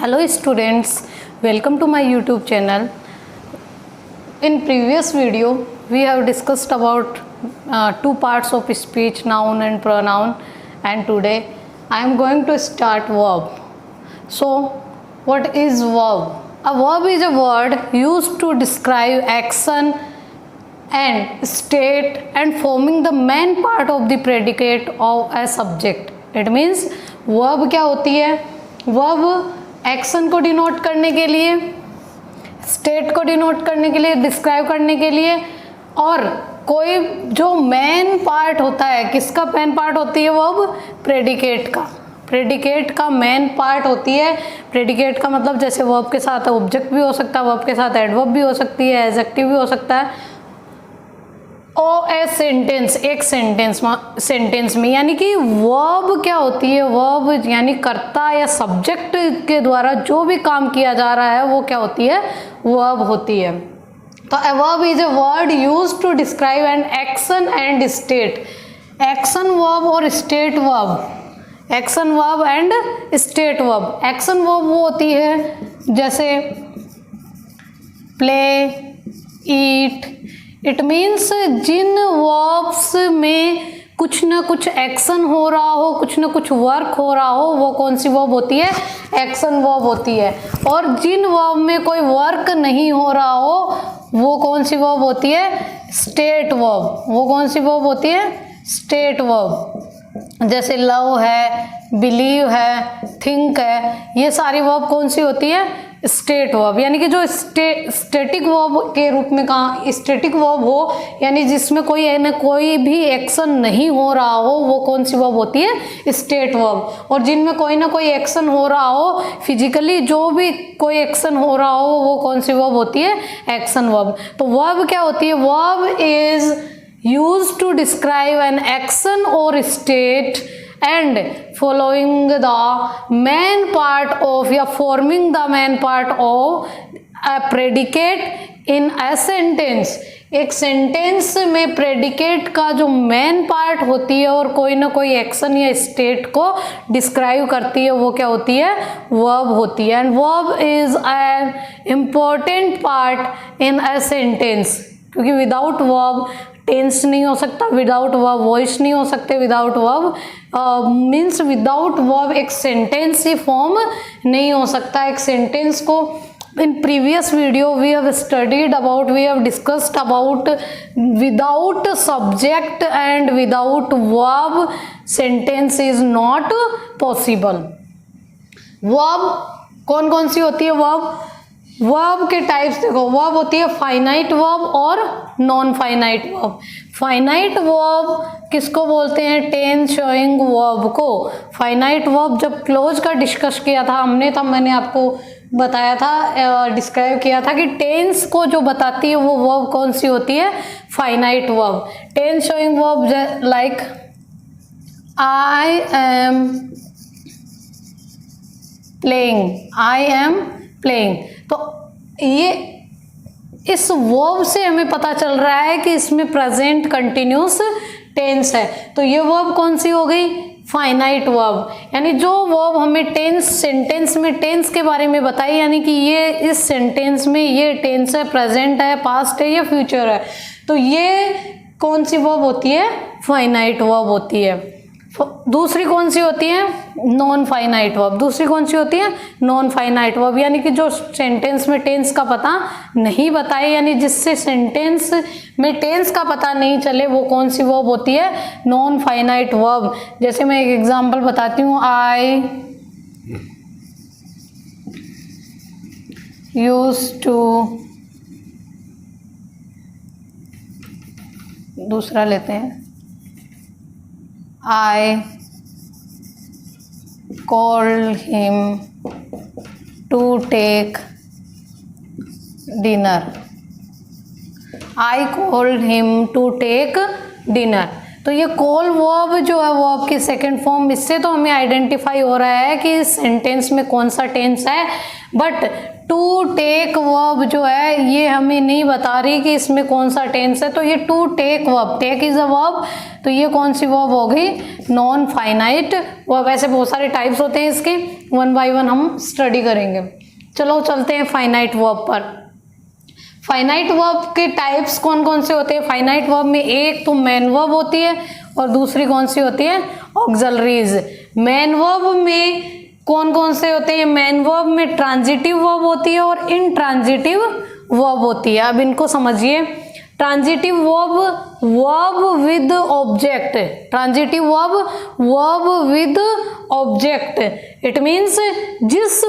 Hello students, welcome to my YouTube channel. In previous video, we have discussed about two parts of speech, noun and pronoun, and today I am going to start verb. So, what is verb? A verb is a word used to describe action and state and forming the main part of the predicate of a subject. It means verb क्या होती है? verb action को denote करने के लिए, state को denote करने के लिए, डिस्क्राइब करने के लिए, और कोई जो मेन पार्ट होता है, किसका मेन पार्ट होती है वर्ब? प्रेडिकेट का। प्रेडिकेट का मेन पार्ट होती है। प्रेडिकेट का मतलब जैसे वर्ब के साथ ऑब्जेक्ट भी हो सकता है, वर्ब के साथ एडवर्ब भी हो सकती है, एडजेक्टिव भी हो सकता है। ओ ए सेंटेंस, एक सेंटेंस में, यानी कि वर्ब क्या होती है? वर्ब यानी कर्ता या सब्जेक्ट के द्वारा जो भी काम किया जा रहा है वो क्या होती है? वर्ब होती है। तो a verb is a word used to describe an action and state. Action verb और state verb, action verb and state verb. Action verb वो होती है जैसे प्ले, ईट। इट मीन्स जिन वर्ब्स में कुछ ना कुछ एक्शन हो रहा हो, कुछ ना कुछ वर्क हो रहा हो, वो कौन सी वर्ब होती है? एक्शन वर्ब होती है। और जिन वर्ब में कोई वर्क नहीं हो रहा हो वो कौन सी वर्ब होती है? State verb. वो कौन सी वर्ब होती है? State verb. जैसे लव है, बिलीव है, थिंक है, ये सारी वर्ब कौन सी होती है? State verb. यानी कि जो स्टैटिक वर्ब के रूप में कहा, स्टैटिक वर्ब हो यानी जिसमें कोई भी एक्शन नहीं हो रहा हो, वो कौन सी वर्ब होती है? State verb. और जिनमें कोई ना कोई एक्शन हो रहा हो, फिजिकली जो भी कोई एक्शन हो रहा हो, वो कौन सी वर्ब होती है? Action verb. तो वर्ब क्या होती है? Verb is used to describe an action or state and following the main part of या forming the main part of a predicate in a sentence. एक सेंटेंस में प्रेडिकेट का जो मेन पार्ट होती है और कोई ना कोई एक्शन या स्टेट को डिस्क्राइब करती है, वो क्या होती है? वर्ब होती है। And verb is an important part in a sentence, क्योंकि विदाउट वर्ब टेंस नहीं हो सकता, विदाउट वर्ब वॉइस नहीं हो सकते, without verb means without verb एक सेंटेंस ही फॉर्म नहीं हो सकता। एक सेंटेंस को in previous video we have studied about, we have discussed about without subject and without verb sentence is not possible. Verb कौन कौन सी होती है? वर्ब के टाइप्स देखो। वर्ब होती है फाइनाइट वर्ब और non finite verb. Finite verb किसको बोलते हैं? टेंस शोइंग वर्ब को। फाइनाइट वर्ब जब क्लोज का डिस्कस किया था हमने, तब मैंने आपको बताया था, डिस्क्राइब किया था कि टेंस को जो बताती है वो वर्ब कौन सी होती है? Finite verb. Tense showing verb like I am playing, I am playing. तो ये इस वर्ब से हमें पता चल रहा है कि इसमें प्रेजेंट कंटिन्यूस टेंस है। तो ये वर्ब कौन सी हो गई? Finite verb. यानी जो वर्ब हमें टेंस, सेंटेंस में टेंस के बारे में बताई, यानी कि ये इस सेंटेंस में ये टेंस है, प्रेजेंट है, पास्ट है या फ्यूचर है, तो ये कौन सी वर्ब होती है? फाइनाइट वर्ब होती है। दूसरी कौन सी होती है? Non finite verb. दूसरी कौन सी होती है? Non finite verb. यानी कि जो सेंटेंस में टेंस का पता नहीं बताए, यानी जिससे सेंटेंस में टेंस का पता नहीं चले, वो कौन सी वर्ब होती है? Non finite verb. जैसे मैं एक एग्जांपल बताती हूँ, आई यूज्ड टू, दूसरा लेते हैं, I called him to take dinner. I called him to take dinner. तो ये कॉल वर्ब जो है वर्ब की सेकंड फॉर्म, इससे तो हमें आइडेंटिफाई हो रहा है कि सेंटेंस में कौन सा टेंस है, बट टू टेक वर्ब जो है ये हमें नहीं बता रही कि इसमें कौन सा टेंस है। तो ये to take verb, take is a verb, तो ये कौन सी वर्ब हो गई, नॉन फाइनाइट वर्ब। ऐसे बहुत सारे टाइप्स होते हैं इसके, वन बाय वन हम स्टडी करेंगे। चलो चलते हैं फाइनाइट वर्ब पर। फाइनाइट वर्ब के टाइप्स कौन कौन से होते हैं? फाइनाइट वर्ब में एक तो मेन वर्ब होती है और दूसरी कौन सी होती है, ऑक्सिलरीज। मेन वर्ब में कौन कौन से होते हैं? मेन वर्ब में ट्रांजिटिव वर्ब होती है और इंट्रांजिटिव वर्ब होती है। अब इनको समझिए। Transitive verb, verb with object. Transitive verb, verb with object. It means जिस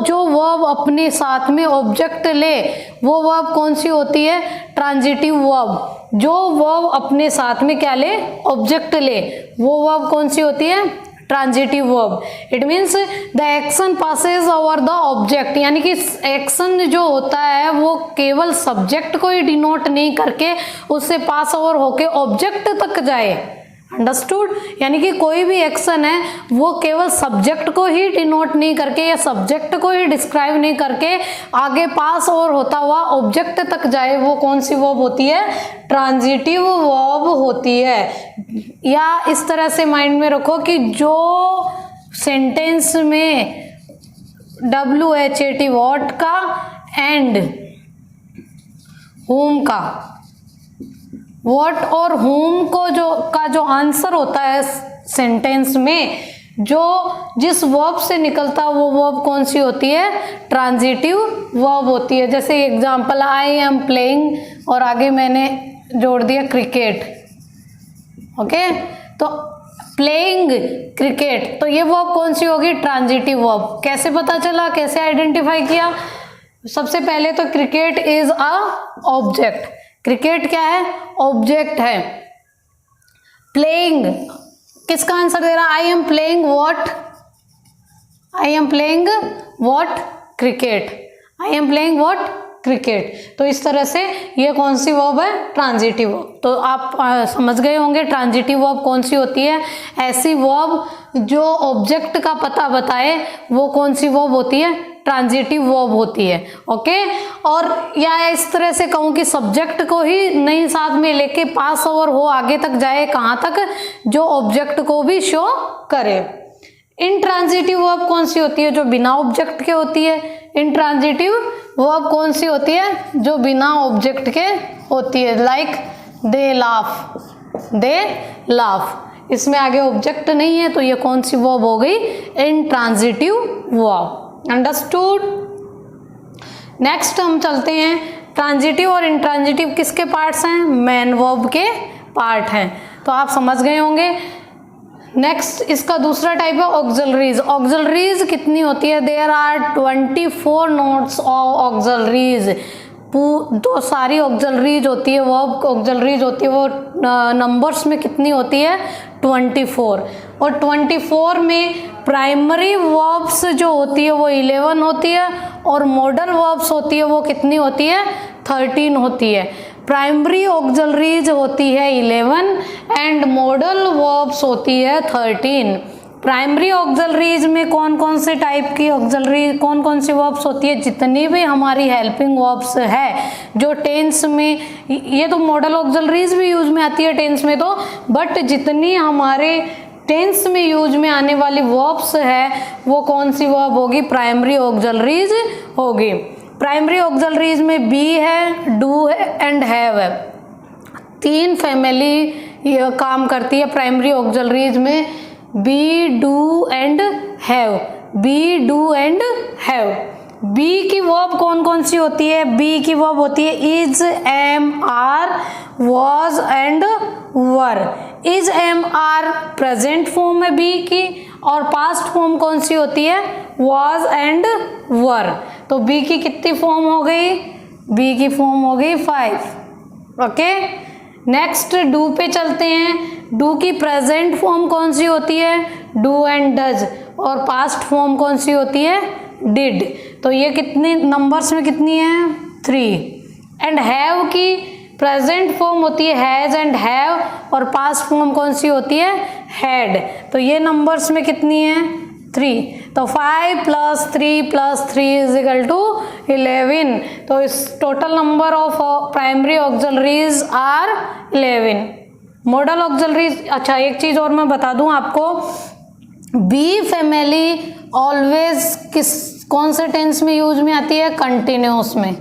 जो वर्ब अपने साथ में ऑब्जेक्ट ले वो वर्ब कौन सी होती है, ट्रांजिटिव वर्ब। जो वर्ब अपने साथ में क्या ले, ऑब्जेक्ट ले, वो वर्ब कौन सी होती है, transitive verb. It means the action passes over the object, यानी कि एक्शन जो होता है वो केवल सब्जेक्ट को ही डिनोट नहीं करके उससे पास ओवर होके ऑब्जेक्ट तक जाए। अंडरस्टूड? यानी कि कोई भी एक्शन है वो केवल सब्जेक्ट को ही डिनोट नहीं करके या सब्जेक्ट को ही डिस्क्राइब नहीं करके आगे पास ओवर होता हुआ ऑब्जेक्ट तक जाए, वो कौन सी वर्ब होती है, ट्रांजिटिव वर्ब होती है। या इस तरह से माइंड में रखो कि जो सेंटेंस में WHAT व्हाट का एंड होम का, व्हाट और होम को जो आंसर होता है सेंटेंस में, जो जिस वर्ब से निकलता वो वर्ब कौन सी होती है, ट्रांजिटिव वर्ब होती है। जैसे एग्जांपल, आई एम प्लेइंग और आगे मैंने जोड़ दिया क्रिकेट। ओके, तो प्लेइंग क्रिकेट, तो ये वर्ब कौन सी होगी, ट्रांजिटिव वर्ब। कैसे पता चला, कैसे आइडेंटिफाई किया? सबसे पहले तो cricket is a object. Cricket क्या है, ऑब्जेक्ट है। प्लेइंग किसका आंसर दे रहा, आई am playing what, I am playing what cricket, I am playing what cricket. तो इस तरह से ये कौन सी वर्ब है, ट्रांजिटिव वर्ब। तो आप समझ गए होंगे ट्रांजिटिव वर्ब कौन सी होती है। ऐसी वर्ब जो ऑब्जेक्ट का पता बताए वो कौन सी वर्ब होती है, ट्रांजिटिव वर्ब होती है। ओके, और या इस तरह से कहूँ कि सब्जेक्ट को ही नहीं साथ में लेके पास ओवर हो, आगे तक जाए, कहाँ तक, जो ऑब्जेक्ट को भी शो करे। इंट्रांजिटिव वर्ब कौन सी होती है, जो बिना ऑब्जेक्ट के होती है। इंट्रांजिटिव वर्ब कौन सी होती है, जो बिना ऑब्जेक्ट के होती है। Like they laugh, they laugh, इसमें आगे ऑब्जेक्ट नहीं है तो ये कौन सी वर्ब हो गई, इंट्रांजिटिव वर्ब। अंडरस्टूड? नेक्स्ट हम चलते हैं, ट्रांजिटिव और इंट्रांजिटिव किसके पार्ट्स हैं, मेन वर्ब के पार्ट हैं। तो आप समझ गए होंगे। नेक्स्ट इसका दूसरा टाइप है ऑक्सिलरीज। ऑक्सिलरीज कितनी होती है, there are 24 notes of auxiliaries. तो सारी ऑक्सिलरीज होती है, वर्ब ऑक्सिलरीज होती है, वो नंबर्स में कितनी होती है, 24। और 24 में प्राइमरी वर्ब्स जो होती है वो 11 होती है और मॉडल वर्ब्स होती है वो कितनी होती है, 13 होती है। प्राइमरी ऑक्सिलरीज होती है 11 एंड मॉडल वर्ब्स होती है 13। प्राइमरी ऑक्सिलरीज में कौन कौन से टाइप की ऑक्सिलरी, कौन कौन सी वर्ब्स होती है, जितनी भी हमारी हेल्पिंग वर्ब्स है जो टेंस में, ये तो मॉडल ऑक्सिलरीज भी यूज में आती है टेंस में तो, बट जितनी हमारे टेंस में यूज में आने वाली वर्ब्स है वो कौन सी वर्ब होगी, प्राइमरी ऑक्सिलरीज होगी। प्राइमरी ऑक्सिलरीज में बी है, डू है एंड हैव है। 3 फैमिली काम करती है प्राइमरी ऑक्सिलरीज में, be, do and have, be, do and have. Be की वर्ब कौन कौन सी होती है, बी की वर्ब होती है is, am, are, was and were. Is, am, are present form है बी की, और पास्ट फॉर्म कौन सी होती है, वॉज एंड वर। तो बी की कितनी फॉर्म हो गई, बी की फॉर्म हो गई 5। ओके, नेक्स्ट डू पे चलते हैं। डू की प्रेजेंट फॉर्म कौन सी होती है, डू एंड डज, और पास्ट फॉर्म कौन सी होती है, डिड। तो ये कितने नंबर्स में कितनी है, 3। एंड हैव की प्रेजेंट फॉर्म होती है हैज़ एंड हैव, और पास्ट फॉर्म कौन सी होती है, हैड। तो ये नंबर्स में कितनी है, 3। तो 5 + 3 + 3 = 11। तो इस total number of primary auxiliaries are 11। Modal auxiliaries, अच्छा एक चीज और मैं बता दूं आपको, बी फैमिली ऑलवेज कौन से टेंस में यूज में आती है, कंटिन्यूस में।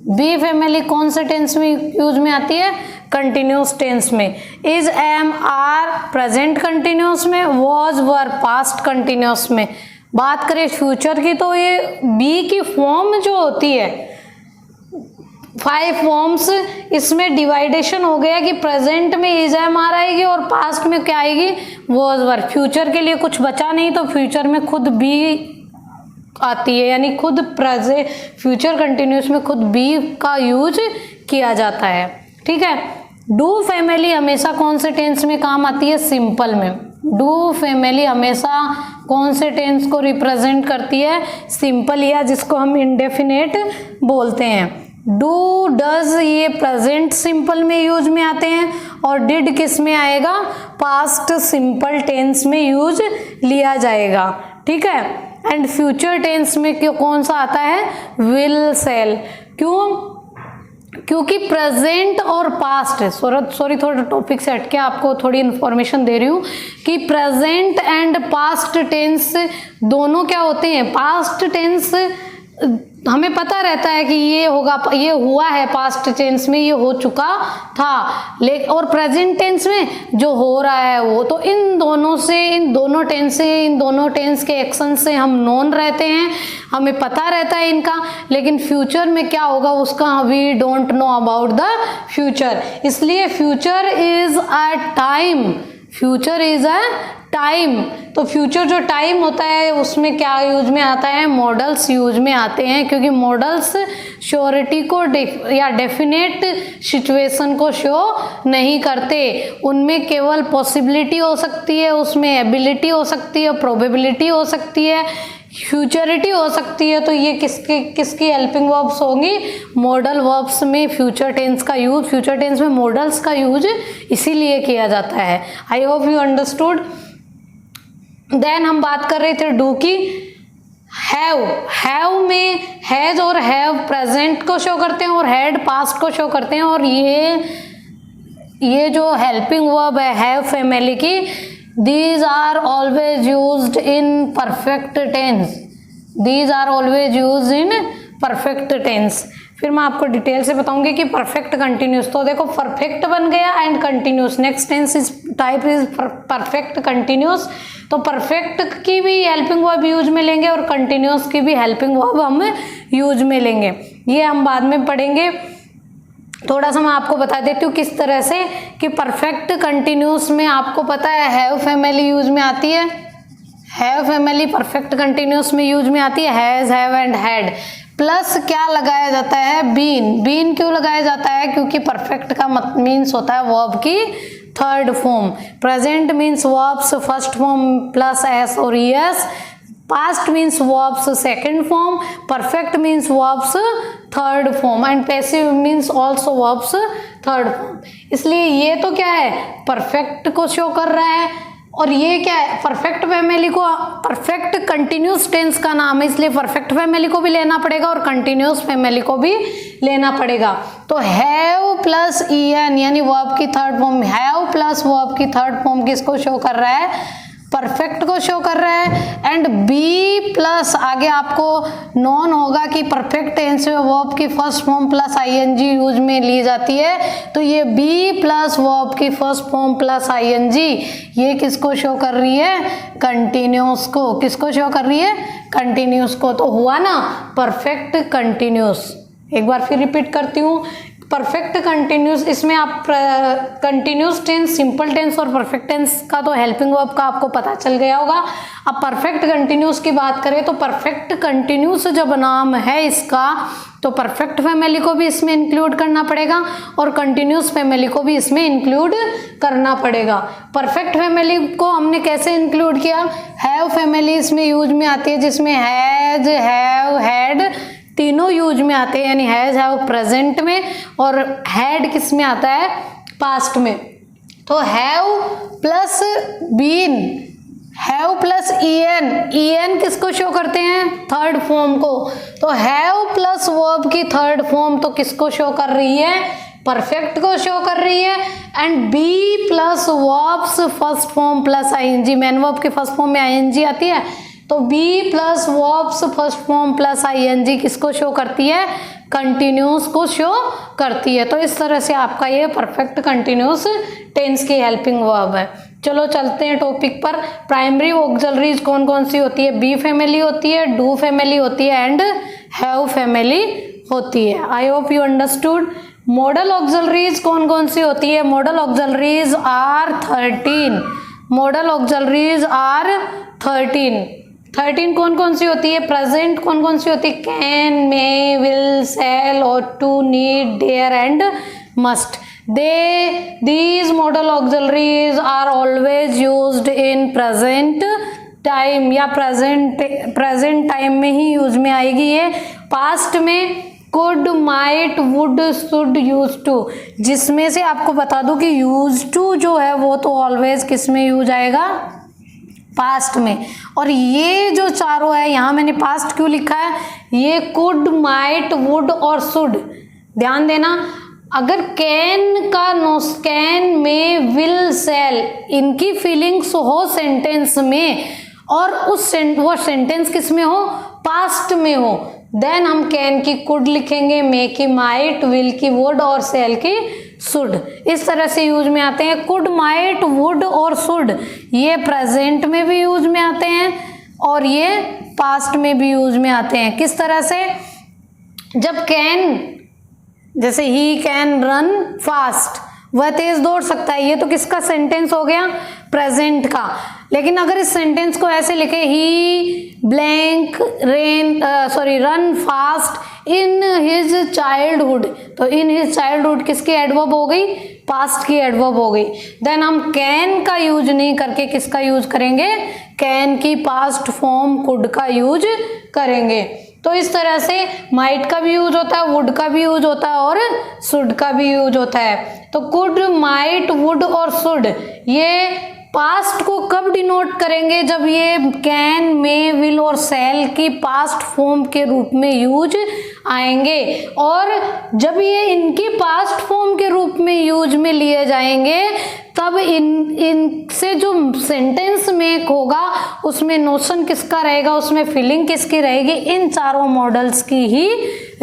बी फैमिली कौन से टेंस में यूज में आती है, कंटिन्यूस टेंस में। Is, am, are present continuous में, वॉज, वर पास्ट कंटिन्यूस में। बात करें फ्यूचर की तो ये बी की फॉर्म जो होती है 5 फॉर्म्स, इसमें डिवाइडेशन हो गया कि प्रेजेंट में इज, एम, आर आएगी और पास्ट में क्या आएगी, वॉज, वर। फ्यूचर के लिए कुछ बचा नहीं तो फ्यूचर में खुद बी आती है, यानी खुद प्रेजेंट फ्यूचर कंटिन्यूस में खुद बी का यूज किया जाता है। ठीक है। डू फैमिली हमेशा कौन से टेंस में काम आती है, सिंपल में। डू फैमिली हमेशा कौन से टेंस को रिप्रेजेंट करती है, सिंपल, या जिसको हम इंडेफिनेट बोलते हैं। डू, डज ये प्रेजेंट सिंपल में यूज में आते हैं, और डिड किस में आएगा, पास्ट सिंपल टेंस में यूज लिया जाएगा। ठीक है। एंड फ्यूचर टेंस में क्यों कौन सा आता है, विल, सेल। क्यों, क्योंकि प्रेजेंट और पास्ट, सॉरी थोड़ा टॉपिक से हटके आपको थोड़ी इन्फॉर्मेशन दे रही हूँ कि प्रेजेंट एंड पास्ट टेंस दोनों क्या होते हैं, पास्ट टेंस हमें पता रहता है कि ये होगा, ये हुआ है पास्ट टेंस में, ये हो चुका था, लेकिन और प्रेजेंट टेंस में जो हो रहा है वो, तो इन दोनों से, इन दोनों टेंस के एक्शन से हम नोन रहते हैं, हमें पता रहता है इनका, लेकिन फ्यूचर में क्या होगा उसका we don't know about the future. इसलिए future is a time, future is a time. तो फ्यूचर जो टाइम होता है उसमें क्या यूज में आता है, मॉडल्स यूज में आते हैं, क्योंकि मॉडल्स श्योरिटी को या डेफिनेट सिचुएशन को शो नहीं करते, उनमें केवल पॉसिबिलिटी हो सकती है, उसमें एबिलिटी हो सकती है, प्रोबेबिलिटी हो सकती है, फ्यूचरिटी हो सकती है। तो ये किसकी हेल्पिंग वर्ब्स होंगी, मॉडल वर्ब्स में फ्यूचर टेंस का यूज, फ्यूचर टेंस में मॉडल्स का यूज इसीलिए किया जाता है। I hope you understood. Then हम बात कर रहे थे डू की। हैव में हैज और हैव प्रेजेंट को शो करते हैं और हैड पास्ट को शो करते हैं, और ये जो हेल्पिंग वर्ब है हैव फैमिली की, these are always used in perfect tense, these are always used in perfect tense। फिर मैं आपको डिटेल से बताऊंगी कि परफेक्ट कंटिन्यूस, तो देखो परफेक्ट बन गया and continuous, next tense is type is perfect continuous. तो परफेक्ट की भी हेल्पिंग वर्ब यूज में लेंगे और कंटिन्यूस की भी हेल्पिंग वर्ब हम यूज में लेंगे, ये हम बाद में पढ़ेंगे। थोड़ा सा मैं आपको बता देती हूँ किस तरह से कि परफेक्ट कंटिन्यूस में आपको पता है हैव फैमिली यूज में आती है, हैव फैमिली परफेक्ट कंटिन्यूस में यूज में आती है, has, have and had, plus क्या लगाया जाता है, बीन। बीन क्यों लगाया जाता है, क्योंकि परफेक्ट का मीन्स होता है वर्ब की third form, present means verbs first form plus S और ES, past means verbs second form, perfect means verbs third form, and passive means also verbs third form. इसलिए ये तो क्या है, परफेक्ट को शो कर रहा है, और ये क्या है, परफेक्ट फैमिली को, परफेक्ट कंटिन्यूस टेंस का नाम है, इसलिए परफेक्ट फैमिली को भी लेना पड़ेगा और कंटिन्यूस फैमिली को भी लेना पड़ेगा। तो हैव प्लस en यानी वर्ब की third form, have plus verb की थर्ड फॉर्म किसको शो कर रहा है, परफेक्ट को शो कर रहा है। एंड बी प्लस आगे आपको नॉन होगा कि परफेक्ट टेंस में वर्ब की first form plus ING use में ली जाती है, तो ये बी प्लस वर्ब की फर्स्ट फॉर्म प्लस आईएनजी ये किसको शो कर रही है, कंटिन्यूस को। किसको शो कर रही है, कंटिन्यूस को। तो हुआ ना परफेक्ट कंटिन्यूस। एक बार फिर रिपीट करती हूँ, परफेक्ट कंटिन्यूस, इसमें आप कंटिन्यूस टेंस, सिंपल टेंस और परफेक्ट टेंस का तो हेल्पिंग वर्ब का आपको पता चल गया होगा। अब परफेक्ट कंटिन्यूस की बात करें तो परफेक्ट कंटिन्यूस जब नाम है इसका, तो परफेक्ट फैमिली को भी इसमें इंक्लूड करना पड़ेगा और कंटिन्यूस फैमिली को भी इसमें इंक्लूड करना पड़ेगा। परफेक्ट फैमिली को हमने कैसे इंक्लूड किया, हैव फैमिली इसमें यूज में आती है, जिसमें हैज, हैव, हैड तीनों यूज में आते हैं, यानी हैज हैव प्रेजेंट में और हैड किस में आता है, पास्ट में। तो have plus been, have plus en किसको शो करते हैं, थर्ड फॉर्म को। तो हैव प्लस वर्ब की थर्ड फॉर्म तो किसको शो कर रही है, परफेक्ट को शो कर रही है। And be plus verbs first form plus ING, main verb के फर्स्ट फॉर्म में आईएनजी आती है, तो be plus verbs first form plus ING किसको शो करती है, कंटिन्यूस को शो करती है। तो इस तरह से आपका ये परफेक्ट कंटिन्यूस टेंस की हेल्पिंग वर्ब है। चलो चलते हैं टॉपिक पर। प्राइमरी ऑक्सिलरीज कौन कौन सी होती है, बी फैमिली होती है, डू फैमिली होती है एंड हैव फैमिली होती है। I hope you understood. Modal auxiliaries कौन कौन सी होती है, modal auxiliaries are 13, modal auxiliaries are 13 कौन कौन सी होती है, प्रेजेंट कौन कौन सी होती है, can, may, will, shall, ought to, need, dare and must. these model auxiliaries are always used in present time, या प्रेजेंट टाइम में ही यूज में आएगी ये। पास्ट में could, might, would, should, used to, जिसमें से आपको बता दूं कि used to जो है वो तो ऑलवेज किस में यूज आएगा, पास्ट में। और ये जो चारों है, यहाँ मैंने पास्ट क्यों लिखा है, ये कुड, माइट, वुड और शुड, ध्यान देना। अगर कैन का no, can, may, will, shall, इनकी फीलिंग्स हो सेंटेंस में और वो सेंटेंस किस में हो, पास्ट में हो, देन हम कैन की कुड लिखेंगे, मे की माइट, विल की वुड और शैल की शुड। इस तरह से यूज में आते हैं। कुड, माइट, वुड और शुड ये प्रेजेंट में भी यूज में आते हैं और ये पास्ट में भी यूज में आते हैं। किस तरह से, जब कैन, जैसे ही कैन रन फास्ट, वह तेज दौड़ सकता है, ये तो किसका सेंटेंस हो गया, प्रेजेंट का। लेकिन अगर इस सेंटेंस को ऐसे लिखे, ही blank run fast in his childhood, तो इन हिज चाइल्डहुड किसकी एडवर्ब हो गई, पास्ट की एडवर्ब हो गई। देन हम कैन का यूज नहीं करके किसका यूज करेंगे, कैन की पास्ट फॉर्म कुड का यूज करेंगे। तो इस तरह से माइट का भी यूज होता है, वुड का भी यूज होता है और शुड का भी यूज होता है। तो कुड, माइट, वुड और शुड ये पास्ट को कब डिनोट करेंगे, जब ये कैन, मे, विल और शैल की पास्ट फॉर्म के रूप में यूज आएंगे। और जब ये इनकी पास्ट फॉर्म के रूप में यूज में लिए जाएंगे, तब इनसे जो सेंटेंस मेक होगा उसमें नोशन किसका रहेगा, उसमें फीलिंग किसकी रहेगी, इन चारों मॉडल्स की ही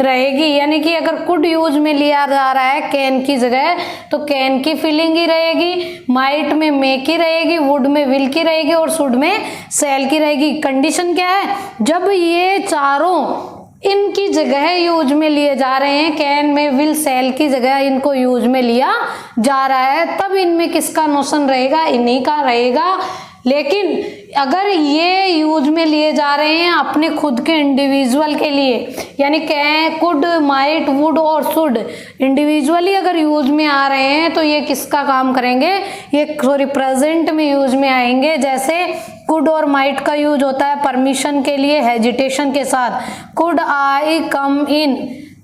रहेगी। यानी कि अगर कुड यूज में लिया जा रहा है कैन की जगह, तो कैन की फीलिंग ही रहेगी, माइट में मे की रहेगी, वुड में विल की रहेगी और शुड में शैल की रहेगी। कंडीशन क्या है, जब ये चारों इनकी जगह यूज में लिए जा रहे हैं, कैन में विल शैल की जगह इनको यूज में लिया जा रहा है, तब इनमें किसका नोशन रहेगा, इन्हीं का रहेगा। लेकिन अगर ये यूज में लिए जा रहे हैं अपने खुद के इंडिविजुअल के लिए, यानी कैन, कुड, माइट, वुड और शुड इंडिविजुअली अगर यूज में आ रहे हैं, तो ये किसका काम करेंगे, ये प्रेजेंट में यूज में आएंगे। जैसे कुड और माइट का यूज होता है परमिशन के लिए हेजिटेशन के साथ, could I come in,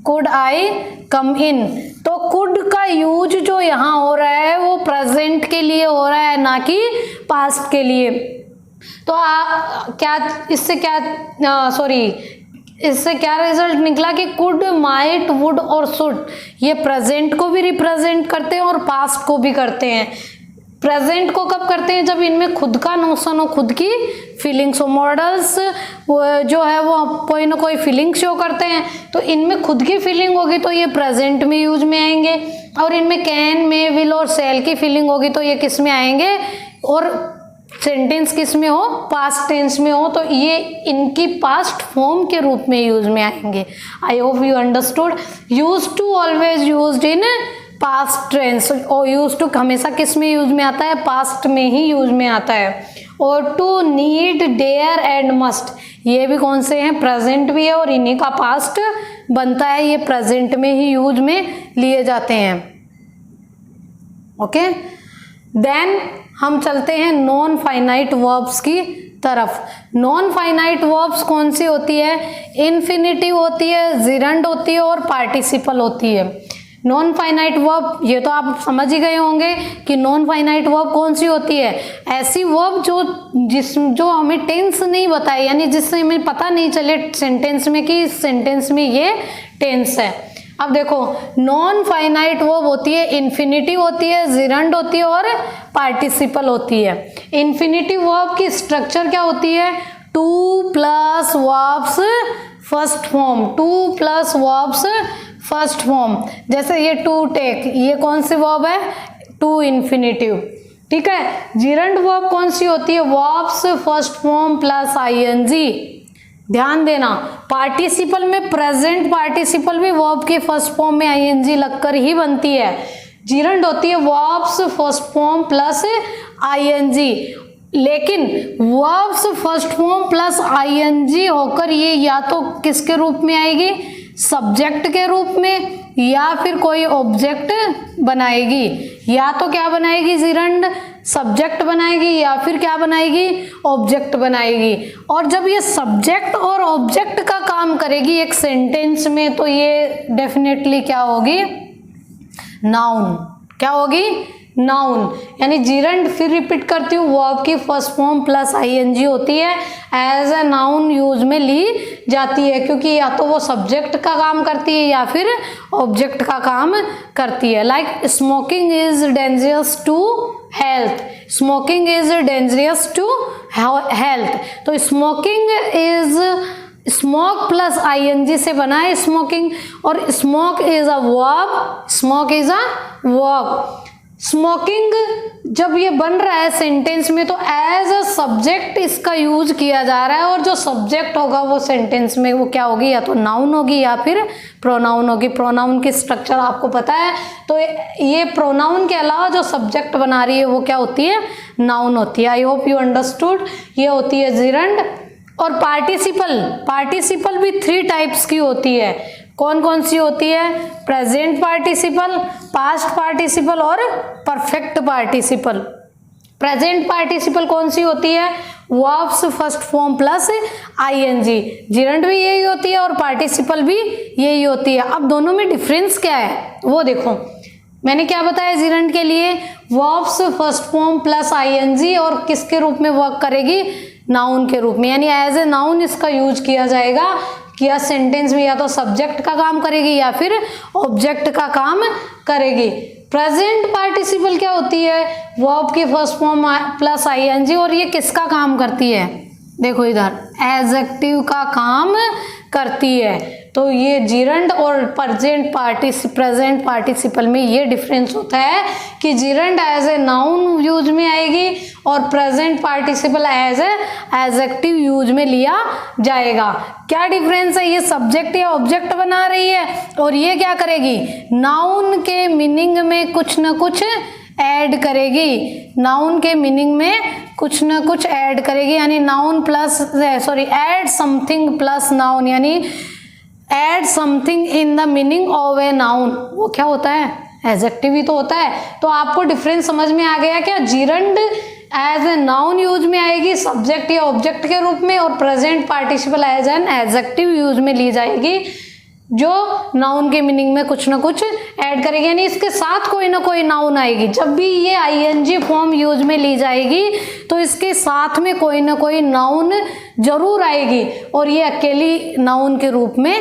could I कम इन। तो कुड का यूज जो यहाँ हो रहा है वो प्रेजेंट के लिए हो रहा है, ना कि पास्ट के लिए। तो इससे क्या रिजल्ट निकला कि कुड, माइट, वुड और शुड ये प्रेजेंट को भी रिप्रेजेंट करते हैं और पास्ट को भी करते हैं। प्रेजेंट को कब करते हैं, जब इनमें खुद का नोशन हो, खुद की फीलिंग्स हो। मॉडल्स जो है वो कोई ना कोई फीलिंग शो करते हैं, तो इनमें खुद की फीलिंग होगी तो ये प्रेजेंट में यूज में आएंगे, और इनमें कैन, मे, विल और शैल की फीलिंग होगी तो ये किस में आएंगे, और सेंटेंस किस में हो, पास्ट टेंस में हो, तो ये इनकी पास्ट फॉर्म के रूप में यूज में आएंगे। I hope you understood. Use to always used in past tense, और यूज टू हमेशा किस में यूज में आता है, पास्ट में ही यूज में आता है। और to, need, dare and must ये भी कौन से हैं, प्रेजेंट भी है और इन्हीं का पास्ट बनता है, ये प्रेजेंट में ही यूज में लिए जाते हैं। ओके, देन हम चलते हैं नॉन फाइनाइट वर्ब्स की तरफ। नॉन फाइनाइट वर्ब्स कौन सी होती है? इन्फिनिटिव होती है, जिरंड होती है और पार्टिसिपल होती है। नॉन फाइनाइट वर्ब, ये तो आप समझ ही गए होंगे कि नॉन फाइनाइट वर्ब कौन सी होती है? ऐसी वर्ब जो हमें टेंस नहीं बताए, यानी जिससे हमें पता नहीं चले सेंटेंस में कि इस सेंटेंस में ये टेंस है। अब देखो, नॉन फाइनाइट वर्ब होती है, इन्फिनिटिव होती है, जिरंड होती है और पार्टिसिपल होती है। इन्फिनिटिव वर्ब की स्ट्रक्चर क्या होती है? To plus verbs first form, to plus verbs first form. जैसे ये टू टेक, ये कौन सी वर्ब है? To infinitive. ठीक है। जिरंड वर्ब कौन सी होती है? Verbs first form plus ING. ध्यान देना, पार्टिसिपल में प्रेजेंट पार्टिसिपल भी वर्ब के फर्स्ट फॉर्म में आईएनजी लगकर ही बनती है। जिरंड होती है verbs first form plus ING, लेकिन verbs first form plus ING होकर ये या तो किसके रूप में आएगी? सब्जेक्ट के रूप में, या फिर कोई ऑब्जेक्ट बनाएगी। या तो क्या बनाएगी? जिरंड सब्जेक्ट बनाएगी, या फिर क्या बनाएगी? ऑब्जेक्ट बनाएगी। और जब ये सब्जेक्ट और ऑब्जेक्ट का काम करेगी एक सेंटेंस में, तो ये डेफिनेटली क्या होगी? नाउन। क्या होगी? नाउन। यानी जिरंड, फिर रिपीट करती हूँ, वर्ब की फर्स्ट फॉर्म प्लस आईएनजी होती है, एज ए नाउन यूज में ली जाती है, क्योंकि या तो वो सब्जेक्ट का काम करती है या फिर ऑब्जेक्ट का काम करती है। Like smoking is dangerous to health, smoking is dangerous to health. तो smoking is, smoke plus ING से बना है स्मोकिंग, और smoke is a verb, smoke is a verb. Smoking जब ये बन रहा है सेंटेंस में, तो एज अ सब्जेक्ट इसका यूज किया जा रहा है, और जो सब्जेक्ट होगा वो सेंटेंस में वो क्या होगी? या तो नाउन होगी या फिर प्रोनाउन होगी। प्रोनाउन की स्ट्रक्चर आपको पता है, तो ये प्रोनाउन के अलावा जो सब्जेक्ट बना रही है वो क्या होती है? नाउन होती है। I hope you understood. ये होती है जिरंड। और पार्टिसिपल, पार्टिसिपल भी 3 टाइप्स की होती है। कौन कौन सी होती है? प्रेजेंट पार्टिसिपल, पास्ट पार्टिसिपल और परफेक्ट पार्टिसिपल। प्रेजेंट पार्टिसिपल कौन सी होती है? Verbs first form plus ING. Gerund भी यही होती है और पार्टिसिपल भी यही होती है। अब दोनों में डिफरेंस क्या है वो देखो। मैंने क्या बताया जिरंड के लिए? Verbs first form plus ING, और किसके रूप में वर्क करेगी? नाउन के रूप में, यानी एज ए नाउन इसका यूज किया जाएगा। या सेंटेंस में या तो सब्जेक्ट का काम करेगी या फिर ऑब्जेक्ट का काम करेगी। प्रेजेंट पार्टिसिपल क्या होती है? वर्ब की फर्स्ट फॉर्म प्लस आईएनजी, और ये किसका काम करती है? देखो इधर, एडजेक्टिव का काम करती है। तो ये जिरंड और प्रेजेंट पार्टिसिपल में ये डिफरेंस होता है कि gerund as a noun use में आएगी और present participle as a adjective use में लिया जाएगा। क्या डिफरेंस है? ये सब्जेक्ट या ऑब्जेक्ट बना रही है, और ये क्या करेगी? नाउन के मीनिंग में कुछ न कुछ ऐड करेगी। नाउन के मीनिंग में कुछ न कुछ ऐड करेगी, यानी noun plus add something plus noun, यानी add something in the meaning of a noun. वो क्या होता है? एडजेक्टिव ही तो होता है। तो आपको डिफरेंस समझ में आ गया क्या? Gerund as a noun use में आएगी सब्जेक्ट या ऑब्जेक्ट के रूप में, और present participle as an adjective use में ली जाएगी, जो नाउन के मीनिंग में कुछ ना कुछ ऐड करेगी, यानी इसके साथ कोई ना कोई नाउन आएगी। जब भी ये आईएनजी फॉर्म यूज में ली जाएगी तो इसके साथ में कोई ना कोई नाउन जरूर आएगी, और ये अकेली नाउन के रूप में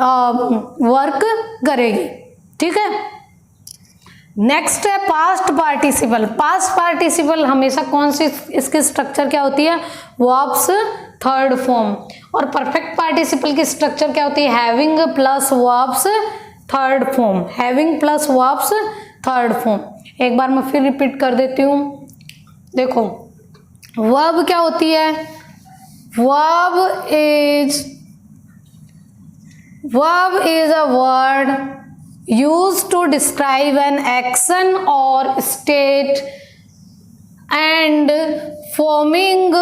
वर्क करेगी। ठीक है। नेक्स्ट है पास्ट पार्टिसिपल। पास्ट पार्टिसिपल हमेशा कौन सी, इसकी स्ट्रक्चर क्या होती है? Verbs third form. और परफेक्ट पार्टिसिपल की स्ट्रक्चर क्या होती है? Having plus verbs third form, having plus verbs third form. एक बार मैं फिर रिपीट कर देती हूँ। देखो, वर्ब क्या होती है? Verb is a word used to describe an action or state and forming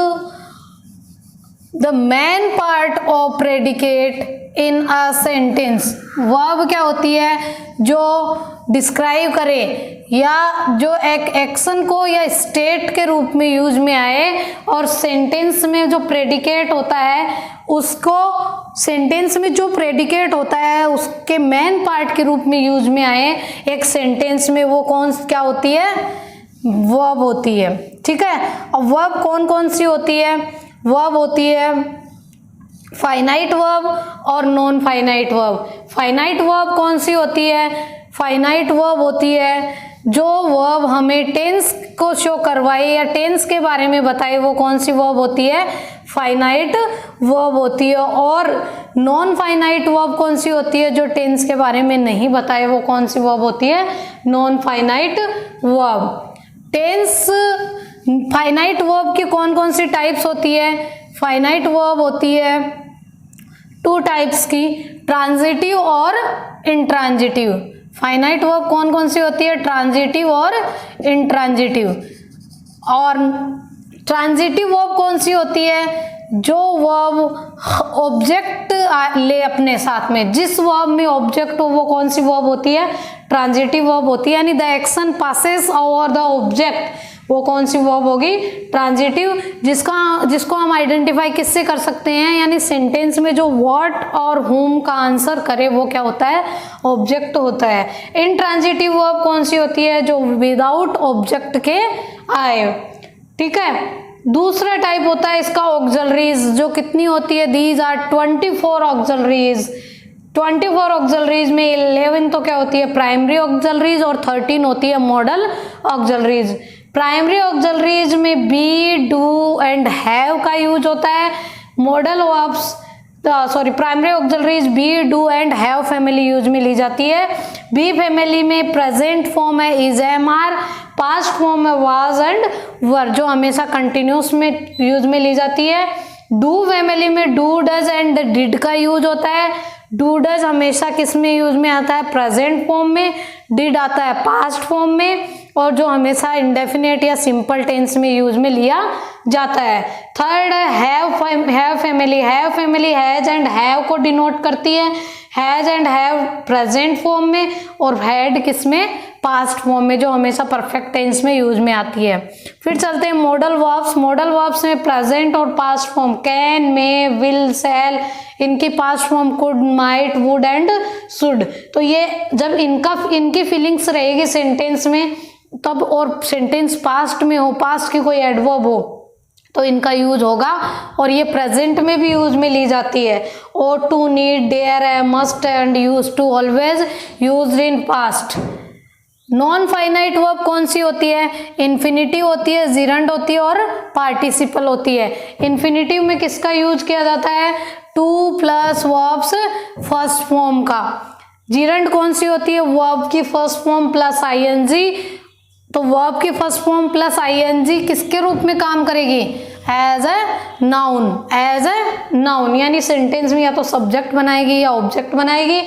the main part of predicate in a sentence. Verb क्या होती है, जो डिस्क्राइब करे या जो एक एक्शन को या स्टेट के रूप में यूज में आए, और सेंटेंस में जो प्रेडिकेट होता है उसको, सेंटेंस में जो प्रेडिकेट होता है उसके मेन पार्ट के रूप में यूज में आए एक सेंटेंस में, वो कौन क्या होती है, वर्ब होती है। ठीक है, और वर्ब कौन कौन सी होती है, वर्ब होती है फाइनाइट वर्ब और non finite verb. Finite verb कौन सी होती है, फाइनाइट वर्ब होती है जो वर्ब हमें टेंस को शो करवाए या टेंस के बारे में बताए, वो कौन सी वर्ब होती है, फाइनाइट वर्ब होती है। और नॉन फाइनाइट वर्ब कौन सी होती है, जो टेंस के बारे में नहीं बताए, वो कौन सी वर्ब होती है, non finite verb. Tense finite verb की कौन कौन सी टाइप्स होती है, फाइनाइट वर्ब होती है 2 टाइप्स की, ट्रांजिटिव और इंट्रांजिटिव। फाइनाइट वर्ब कौन कौन सी होती है, ट्रांजिटिव और इंट्रांजिटिव। और ट्रांजिटिव वर्ब कौन सी होती है, जो वर्ब ऑब्जेक्ट ले अपने साथ में, जिस वर्ब में ऑब्जेक्ट हो वो कौन सी वर्ब होती है, ट्रांजिटिव वर्ब होती है। यानी the action passes over the object, वो कौन सी वर्ब होगी, ट्रांजिटिव। जिसको हम आइडेंटिफाई किससे कर सकते हैं, यानी सेंटेंस में जो व्हाट और हुम का आंसर करे वो क्या होता है, ऑब्जेक्ट होता है। इंट्रांजिटिव वर्ब कौन सी होती है, जो विदाउट ऑब्जेक्ट के आए। ठीक है, दूसरा टाइप होता है इसका ऑक्सिलरीज, जो कितनी होती है, दीज आर 24 ऑक्सिलरीज। 24 ऑक्सिलरीज में 11 तो क्या होती है, प्राइमरी ऑक्सिलरीज, और 13 होती है मॉडल ऑक्सिलरीज। प्राइमरी ऑक्सिलरीज में बी, डू एंड हैव का यूज होता है। Modal verbs primary auxiliaries be, do and have family use में ली जाती है। बी फैमिली में प्रेजेंट फॉर्म है is, am, are, past form है वाज एंड वर, जो हमेशा कंटिन्यूस में यूज में ली जाती है। डू फैमिली में डू, डज एंड डिड का यूज होता है। डू डज हमेशा किस में यूज में आता है, प्रेजेंट फॉर्म में। डिड आता है पास्ट फॉर्म में, और जो हमेशा इंडेफिनिट या सिंपल टेंस में यूज में लिया जाता है। थर्ड है have family. Have family has and have को डिनोट करती है। Has and have present form में, और हैड किस में, पास्ट फॉर्म में, जो हमेशा परफेक्ट टेंस में यूज में आती है। फिर चलते हैं मॉडल वर्ब्स। मॉडल वर्ब्स में प्रेजेंट और past form can, may, will, shall, इनकी past form could, might, would and should. तो ये जब इनकी फीलिंग्स रहेगी सेंटेंस में तब, और सेंटेंस पास्ट में हो, पास्ट की कोई एडवर्ब हो तो इनका यूज होगा। और ये प्रेजेंट में भी यूज में ली जाती है। और टू, नीड, डेयर है, must and use to always used in past. Non finite verb कौन सी होती है, इन्फिनिटिव होती है, जिरंड होती है और पार्टिसिपल होती है। इन्फिनिटिव में किसका यूज किया जाता है, to plus verbs first form का। जिरंड कौन सी होती है, वर्ब की फर्स्ट फॉर्म प्लस आईएनजी। तो वर्ब की फर्स्ट फॉर्म प्लस आईएनजी किसके रूप में काम करेगी, as a noun. As a noun यानी सेंटेंस में या तो सब्जेक्ट बनाएगी या ऑब्जेक्ट बनाएगी।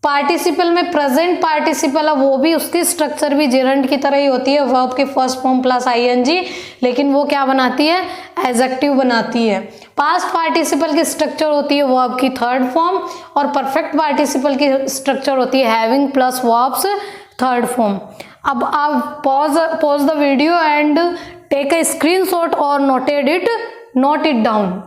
पार्टिसिपल में प्रेजेंट पार्टिसिपल है, वो भी उसकी स्ट्रक्चर भी जिरंड की तरह ही होती है, वर्ब की फर्स्ट फॉर्म प्लस आईएनजी, लेकिन वो क्या बनाती है, एडजेक्टिव बनाती है। पास्ट पार्टिसिपल की स्ट्रक्चर होती है वर्ब की थर्ड फॉर्म, और परफेक्ट पार्टिसिपल की स्ट्रक्चर होती है having plus verbs third form. अब आप pause the video and take a screenshot और note it down.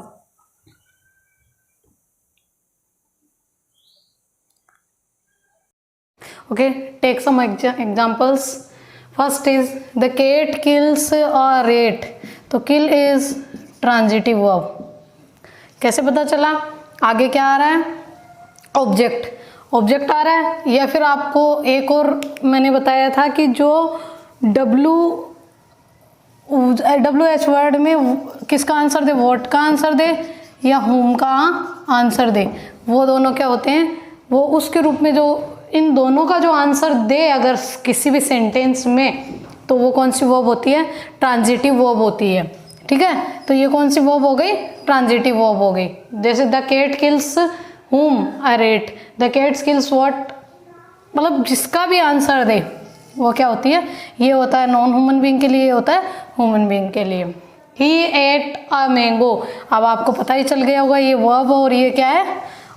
Okay, take some examples. First is the cat kills a rat. तो kill is transitive verb. कैसे पता चला, आगे क्या आ रहा है, ऑब्जेक्ट आ रहा है। या फिर आपको एक और मैंने बताया था कि जो WH वर्ड में किसका आंसर दे, व्हाट का आंसर दे या whom का आंसर दे, वो दोनों क्या होते हैं, वो उसके रूप में जो इन दोनों का जो आंसर दे अगर किसी भी सेंटेंस में, तो वो कौन सी वर्ब होती है, ट्रांजिटिव वर्ब होती है। ठीक है, तो ये कौन सी वर्ब हो गई, ट्रांजिटिव वर्ब हो गई। जैसे the cat kills whom, a rat, the cat kills what, मतलब जिसका भी आंसर दे वो क्या होती है, ये होता है नॉन ह्यूमन बीइंग के लिए, ये होता है ह्यूमन बीइंग के लिए। He ate a mango, अब आपको पता ही चल गया होगा ये वर्ब और ये क्या है,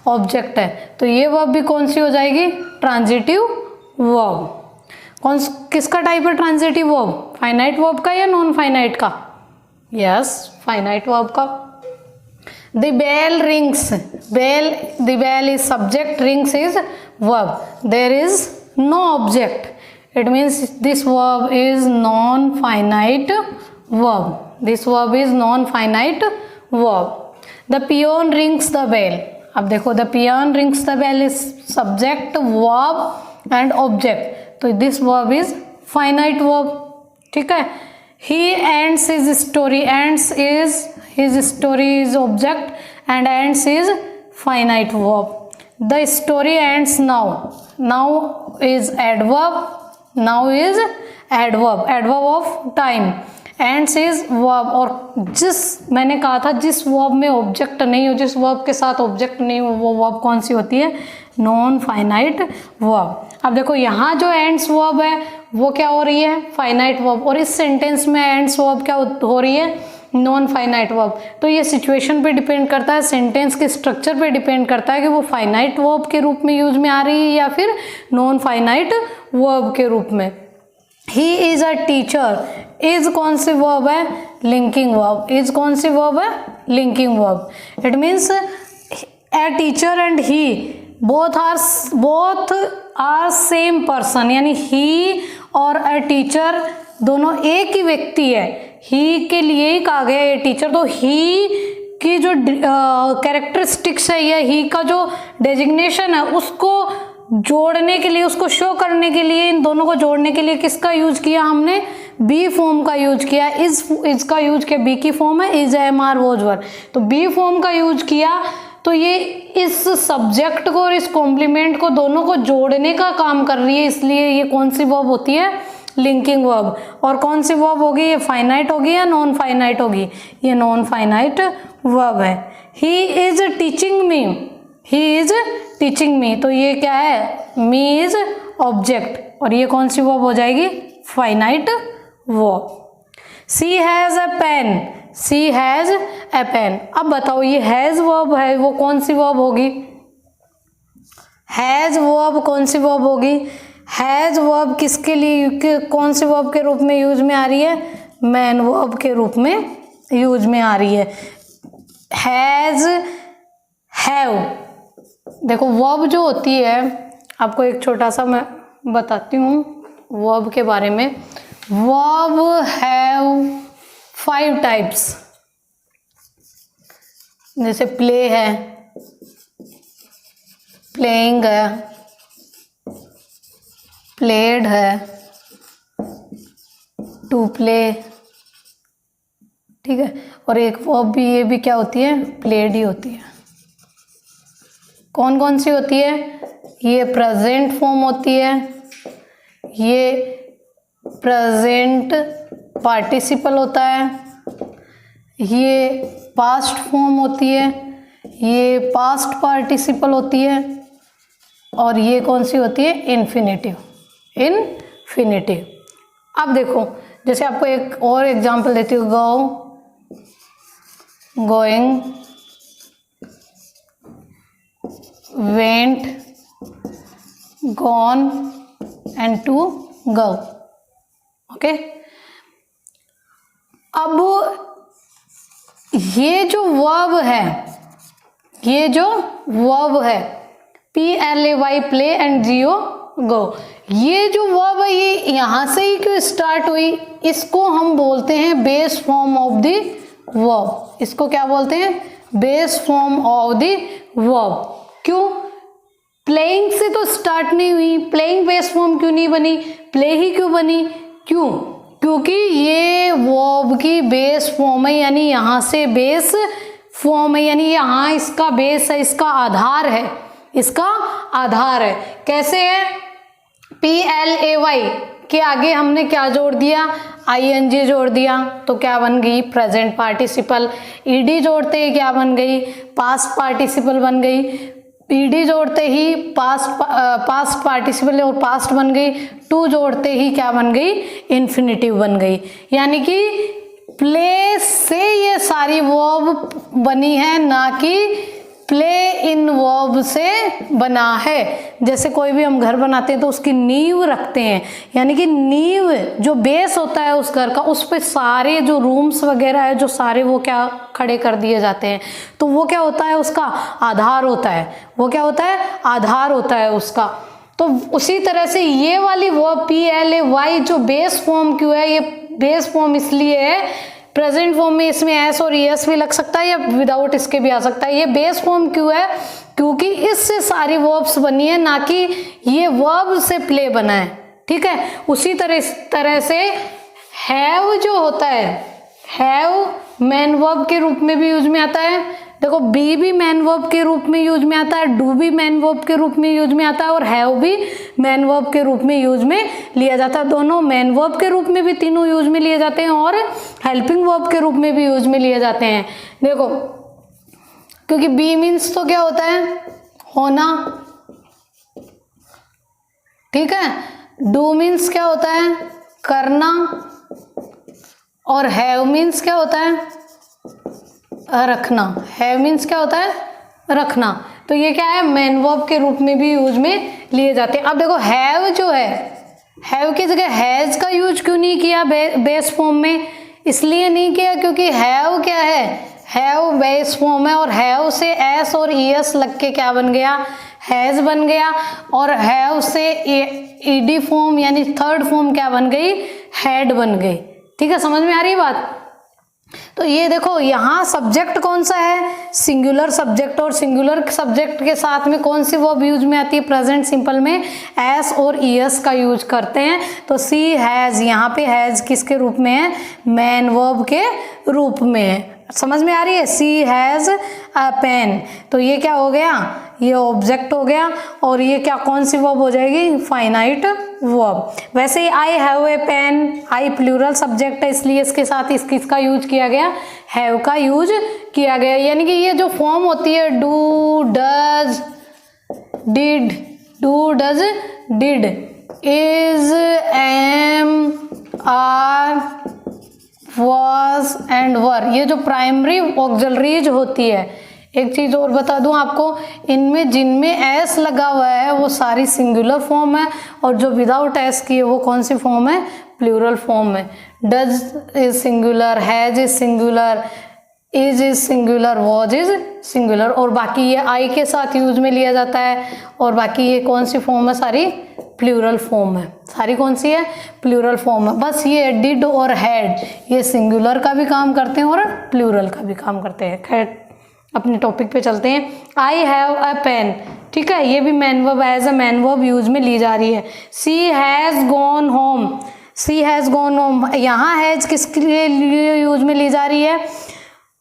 ऑब्जेक्ट है, तो ये वर्ब भी कौन सी हो जाएगी, ट्रांजिटिव वर्ब। किसका टाइप है ट्रांजिटिव वर्ब, फाइनाइट वर्ब का या नॉन फाइनाइट का, यस फाइनाइट वर्ब का। The bell rings, the bell is subject, rings is verb, there is no object, it means this verb is non-finite verb, this verb is non-finite verb। The peon rings the bell, अब देखो the peon rings the bell is subject, verb and object, तो this verb is finite verb, ठीक है। He ends his story, ends is his story is object and ends is finite verb। The story ends now, now is adverb, now is adverb, adverb of time, ends is verb। और जिस मैंने कहा था जिस verb में object नहीं हो, जिस verb के साथ ऑब्जेक्ट नहीं हो, वो verb कौन सी होती है, नॉन फाइनाइट वर्ब। अब देखो यहाँ जो एंड्स वर्ब है वो क्या हो रही है, फाइनाइट वर्ब, और इस सेंटेंस में एंड्स वर्ब क्या हो रही है, नॉन फाइनाइट वर्ब। तो ये सिचुएशन पे डिपेंड करता है, सेंटेंस के स्ट्रक्चर पे डिपेंड करता है कि वो फाइनाइट वर्ब के रूप में यूज में आ रही है या फिर नॉन फाइनाइट वर्ब के रूप में। He is a teacher, is कौन सी वर्ब है, लिंकिंग वर्ब, इज कौन सी वर्ब है, linking verb. It means a teacher and he both are same person, यानी ही और अ टीचर दोनों एक ही व्यक्ति है, ही के लिए ही कहा गया ये टीचर। तो ही की जो कैरेक्टरिस्टिक्स है या ही का जो डेजिग्नेशन है उसको जोड़ने के लिए, उसको शो करने के लिए, इन दोनों को जोड़ने के लिए किसका यूज किया हमने, बी फॉर्म का यूज किया। इज का यूज किया, बी की फॉर्म है इज, एम आर, वोज वर, तो बी फॉर्म का यूज किया। तो ये इस सब्जेक्ट को और इस कॉम्प्लीमेंट को दोनों को जोड़ने का काम कर रही है, इसलिए ये कौन सी वर्ब होती है, लिंकिंग वर्ब। और कौन सी वर्ब होगी, ये फाइनाइट होगी या नॉन फाइनाइट होगी, ये नॉन फाइनाइट वर्ब है। He is teaching me, he is teaching me, तो ये क्या है, मी इज ऑब्जेक्ट, और ये कौन सी वर्ब हो जाएगी, finite verb. She has a pen, she has a pen. अब बताओ ये हैज वर्ब है, वो कौन सी वर्ब होगी, हैज वर्ब कौन सी वर्ब होगी, हैज वर्ब किसके लिए, कौन सी वर्ब के रूप में यूज में आ रही है, मैन वर्ब के रूप में यूज में आ रही है। हैज, हैव, देखो वर्ब जो होती है, आपको एक छोटा सा मैं बताती हूँ वर्ब के बारे में। वर्ब हैव 5 टाइप्स, जैसे प्ले है, प्लेइंग है, प्लेड है, टू प्ले, ठीक है। और एक वर्ब भी, ये भी क्या होती है, प्लेड ही होती है। कौन कौन सी होती है, ये प्रेजेंट फॉर्म होती है, ये प्रेजेंट पार्टिसिपल होता है, ये पास्ट फॉर्म होती है, ये पास्ट पार्टिसिपल होती है, और ये कौन सी होती है, इन्फिनेटिव, इन्फिनेटिव। अब देखो जैसे आपको एक और एग्जांपल देती हूँ, go, going, went, gone and to go, okay. अब ये जो वर्ब है, ये जो वर्ब है, PLAY, प्ले एंड GO, गो, ये जो वर्ब है ये यहाँ से ही क्यों स्टार्ट हुई, इसको हम बोलते हैं base form of the verb. इसको क्या बोलते हैं, base form of the verb. क्यों, प्लेइंग से तो स्टार्ट नहीं हुई, प्लेइंग बेस फॉर्म क्यों नहीं बनी, प्ले ही क्यों बनी, क्यों, क्योंकि ये वर्ब की बेस फॉर्म है, यानी यहाँ से बेस फॉर्म है, यानी यहाँ इसका बेस है, इसका आधार है, इसका आधार है। कैसे है, PLAY के आगे हमने क्या जोड़ दिया, ING जोड़ दिया, तो क्या बन गई, प्रेजेंट पार्टिसिपल। ED जोड़ते ही क्या बन गई, पास्ट पार्टिसिपल बन गई। PD जोड़ते ही पास्ट पार्टिसिपल और पास्ट बन गई। टू जोड़ते ही क्या बन गई, इन्फिनेटिव बन गई। यानी कि प्ले से ये सारी वर्ब बनी है, ना कि प्ले इन वर्ब से बना है। जैसे कोई भी हम घर बनाते हैं तो उसकी नींव रखते हैं, यानी कि नींव जो बेस होता है उस घर का, उस पे सारे जो रूम्स वगैरह है जो सारे वो क्या खड़े कर दिए जाते हैं, तो वो क्या होता है, उसका आधार होता है। वो क्या होता है, आधार होता है उसका। तो उसी तरह से ये वाली वर्ब PLAY जो बेस फॉर्म क्यों है, ये बेस फॉर्म इसलिए है, प्रेजेंट फॉर्म में इसमें एस और ES भी लग सकता है या विदाउट इसके भी आ सकता है। ये बेस फॉर्म क्यों है, क्योंकि इससे सारी वर्ब्स बनी है, ना कि ये वर्ब से प्ले बना है। ठीक है, उसी तरह से हैव जो होता है, हैव मैन वर्ब के रूप में भी यूज में आता है। देखो बी भी मैन वर्ब के रूप में यूज में आता है, डू भी मैन वर्ब के रूप में यूज में आता है, और हैव भी मैन वर्ब के रूप में यूज में लिया जाता है। दोनों मैन वर्ब के रूप में भी तीनों यूज में लिए जाते हैं और हेल्पिंग वर्ब के रूप में भी यूज में लिए जाते हैं। देखो क्योंकि बी मीन्स तो क्या होता है, होना। ठीक है, डू मीन्स क्या होता है, करना, और हैव मीन्स क्या होता है, रखना। हैव मीन्स क्या होता है, रखना। तो ये क्या है, मैन वर्ब के रूप में भी यूज में लिए जाते हैं। अब देखो हैव जो है, हैव की जगह हैज का यूज क्यों नहीं किया बेस फॉर्म में, इसलिए नहीं किया क्योंकि हैव क्या है, हैव बेस फॉर्म है, और हैव से एस और ES लग के क्या बन गया, हैज बन गया, और हैव से ED फॉर्म यानी थर्ड फॉर्म क्या बन गई, हैड बन गई। ठीक है, समझ में आ रही है बात। तो ये देखो यहाँ सब्जेक्ट कौन सा है, सिंगुलर सब्जेक्ट, और सिंगुलर सब्जेक्ट के साथ में कौन सी वर्ब यूज में आती है, प्रेजेंट सिंपल में एस और ES का यूज करते हैं। तो सी हैज, यहाँ पे हैज किसके रूप में है, मैन वर्ब के रूप में है। समझ में आ रही है, सी हैज अ पेन, तो ये क्या हो गया, ये ऑब्जेक्ट हो गया, और ये क्या कौन सी वर्ब हो जाएगी, फाइनाइट वर्ब। वैसे ही I have a pen, I plural subject है, इसलिए इसके साथ किसका यूज किया गया, हैव का यूज किया गया। यानी कि ये जो फॉर्म होती है do, does, did, do, does, did, is, am, are, was and were, ये जो प्राइमरी ऑक्सिलरीज होती है। एक चीज और बता दूं आपको, इनमें जिनमें एस लगा हुआ है वो सारी सिंगुलर फॉर्म है, और जो विदाउट एस की है वो कौन सी फॉर्म है, प्लूरल फॉर्म है। Does is singular, has is singular, is singular, was is singular, और बाकी ये आई के साथ यूज में लिया जाता है, और बाकी ये कौन सी फॉर्म है, सारी प्लूरल फॉर्म है। सारी कौन सी है, प्लूरल फॉर्म है। बस ये डिड और हैड ये सिंगुलर का भी काम करते हैं और प्लूरल का भी काम करते हैं। खैर अपने टॉपिक पे चलते हैं। आई हैव अ पेन, ठीक है, ये भी main verb as a main verb use में ली जा रही है। She has gone home, she has gone home, यहाँ हैज किसके लिए यूज में ली जा रही है,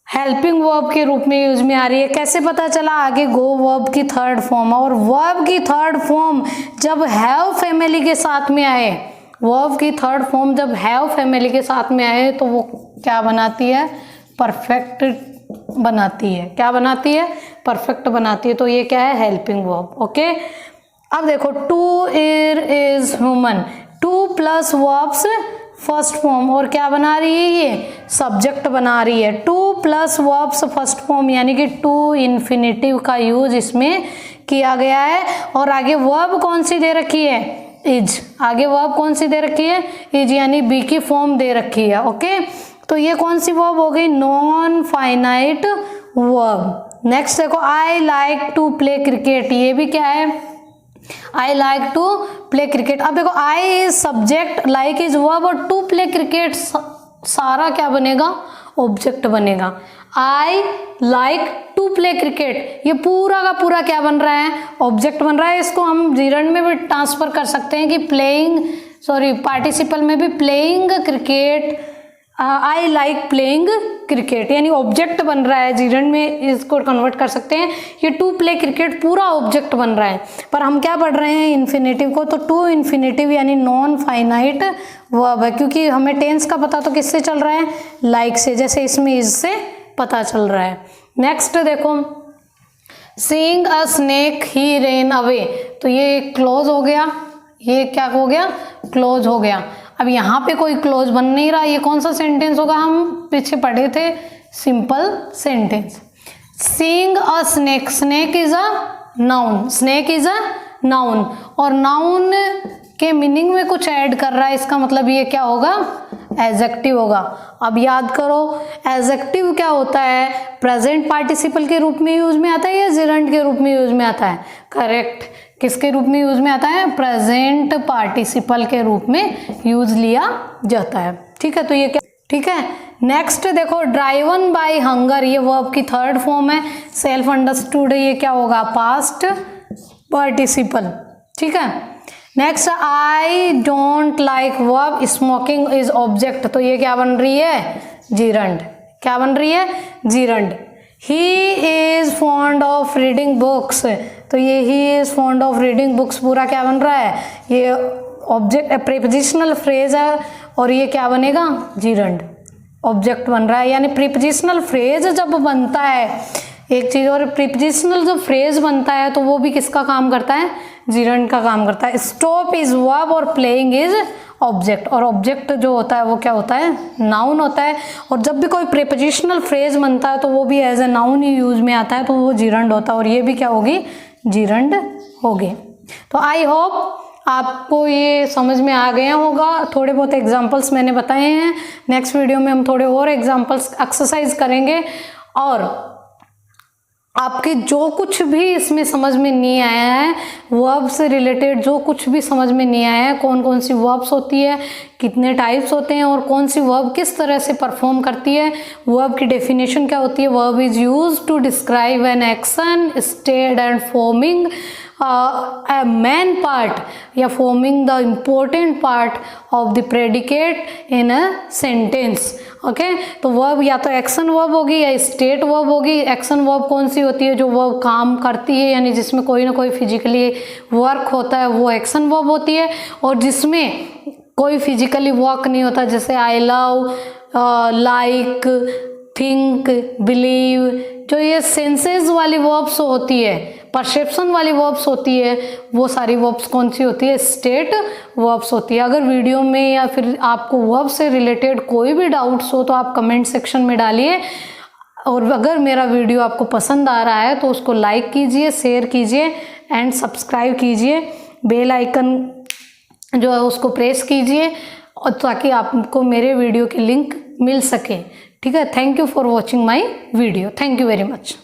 हेल्पिंग वर्ब के रूप में यूज में आ रही है। कैसे पता चला, आगे गो वर्ब की थर्ड फॉर्म, और वर्ब की थर्ड फॉर्म जब हैव फैमिली के साथ में आए, वर्ब की थर्ड फॉर्म जब हैव फैमिली के साथ में आए तो वो क्या बनाती है, परफेक्ट बनाती है। क्या बनाती है, परफेक्ट बनाती है। तो ये क्या है, हेल्पिंग वर्ब। ओके, अब देखो two is human, to plus verbs first form, और क्या बना रही है, ये सब्जेक्ट बना रही है। To plus verbs first form यानी कि टू इन्फिनेटिव का यूज इसमें किया गया है। और आगे वर्ब कौन सी दे रखी है, इज। आगे वर्ब कौन सी दे रखी है, इज, यानी बी की फॉर्म दे रखी है। ओके, तो ये कौन सी वर्ब हो गई, नॉन फाइनाइट वर्ब। नेक्स्ट देखो, I like to play cricket, ये भी क्या है, I like to play cricket. अब देखो I is subject, like is verb, और टू प्ले क्रिकेट सारा क्या बनेगा, ऑब्जेक्ट बनेगा। I like to play cricket, ये पूरा का पूरा क्या बन रहा है, ऑब्जेक्ट बन रहा है। इसको हम जीरंड में भी ट्रांसफर कर सकते हैं कि पार्टिसिपल में भी playing cricket, I like playing cricket, यानी ऑब्जेक्ट बन रहा है। जीरंड में इसको कन्वर्ट कर सकते हैं, ये टू प्ले क्रिकेट पूरा ऑब्जेक्ट बन रहा है। पर हम क्या पढ़ रहे हैं, इन्फिनेटिव को, तो टू इन्फिनेटिव यानी नॉन फाइनाइट वर्ब है, क्योंकि हमें टेंस का पता तो किससे चल रहा है, लाइक से, जैसे इसमें इससे पता चल रहा है। नेक्स्ट देखो, seeing a snake he rain away, तो ये क्लोज हो गया, ये क्या हो गया, क्लोज हो गया। अब यहाँ पे कोई क्लोज बन नहीं रहा, ये कौन सा सेंटेंस होगा, हम पीछे पढ़े थे, simple sentence. Seeing a snake, snake is a noun, snake is a noun, और नाउन के मीनिंग में कुछ ऐड कर रहा है, इसका मतलब ये क्या होगा, एडजेक्टिव होगा। अब याद करो एडजेक्टिव क्या होता है, प्रेजेंट पार्टिसिपल के रूप में यूज में आता है या जिरंड के रूप में यूज में आता है, करेक्ट, किसके रूप में यूज में आता है, प्रेजेंट पार्टिसिपल के रूप में यूज लिया जाता है। ठीक है, तो ये क्या, ठीक है। नेक्स्ट देखो, ड्राइवन बाय हंगर, ये वर्ब की थर्ड फॉर्म है। सेल्फ अंडरस्टूड, ये क्या होगा, पास्ट पार्टिसिपल। ठीक है। Next, I don't like verb, smoking is object, तो ये क्या बन रही है, जीरंड, क्या बन रही है, gerund. He is fond of reading books, तो ये he is fond of reading books पूरा क्या बन रहा है, ये ऑब्जेक्ट प्रीपोजिशनल फ्रेज है, और ये क्या बनेगा, जीरंड, ऑब्जेक्ट बन रहा है। यानी प्रीपोजिशनल फ्रेज जब बनता है एक चीज, और प्रीपोजिशनल जब फ्रेज बनता है तो वो भी किसका काम करता है, जीरंड का काम करता है। स्टॉप इज वर्ब और प्लेइंग इज ऑब्जेक्ट, और ऑब्जेक्ट जो होता है वो क्या होता है, नाउन होता है। और जब भी कोई प्रीपोजिशनल फ्रेज बनता है तो वो भी एज ए नाउन ही यूज में आता है, तो वो जीरंड होता है, और ये भी क्या होगी, जीरंड होगी। तो आई होप आपको ये समझ में आ गया होगा। थोड़े बहुत एग्जाम्पल्स मैंने बताए हैं, नेक्स्ट वीडियो में हम थोड़े और एग्जाम्पल्स एक्सरसाइज करेंगे, और आपके जो कुछ भी इसमें समझ में नहीं आया है, वर्ब से रिलेटेड जो कुछ भी समझ में नहीं आया है, कौन कौन सी वर्ब्स होती है, कितने टाइप्स होते हैं, और कौन सी वर्ब किस तरह से परफॉर्म करती है, वर्ब की डेफिनेशन क्या होती है, verb is used to describe an action, state and forming a main part या forming the important part of the predicate in a sentence। Okay, तो वर्ब या तो एक्शन वर्ब होगी या स्टेट वर्ब होगी। एक्शन वर्ब कौन सी होती है, जो वर्ब काम करती है, यानी जिसमें कोई ना कोई फिजिकली वर्क होता है, वो एक्शन वर्ब होती है। और जिसमें कोई फिजिकली वर्क नहीं होता, जैसे I love, like, think, believe, जो ये सेंसेस वाली वर्ब्स होती है, परसेप्शन वाली वर्ब्स होती है, वो सारी वर्ब्स कौन सी होती है, स्टेट वर्ब्स होती है। अगर वीडियो में या फिर आपको वर्ब से रिलेटेड कोई भी डाउट्स हो तो आप कमेंट सेक्शन में डालिए, और अगर मेरा वीडियो आपको पसंद आ रहा है तो उसको लाइक कीजिए, शेयर कीजिए एंड सब्सक्राइब कीजिए, बेल आइकन जो है उसको प्रेस कीजिए, और ताकि आपको मेरे वीडियो के लिंक मिल सके। ठीक है, thank you for watching my video, thank you very much.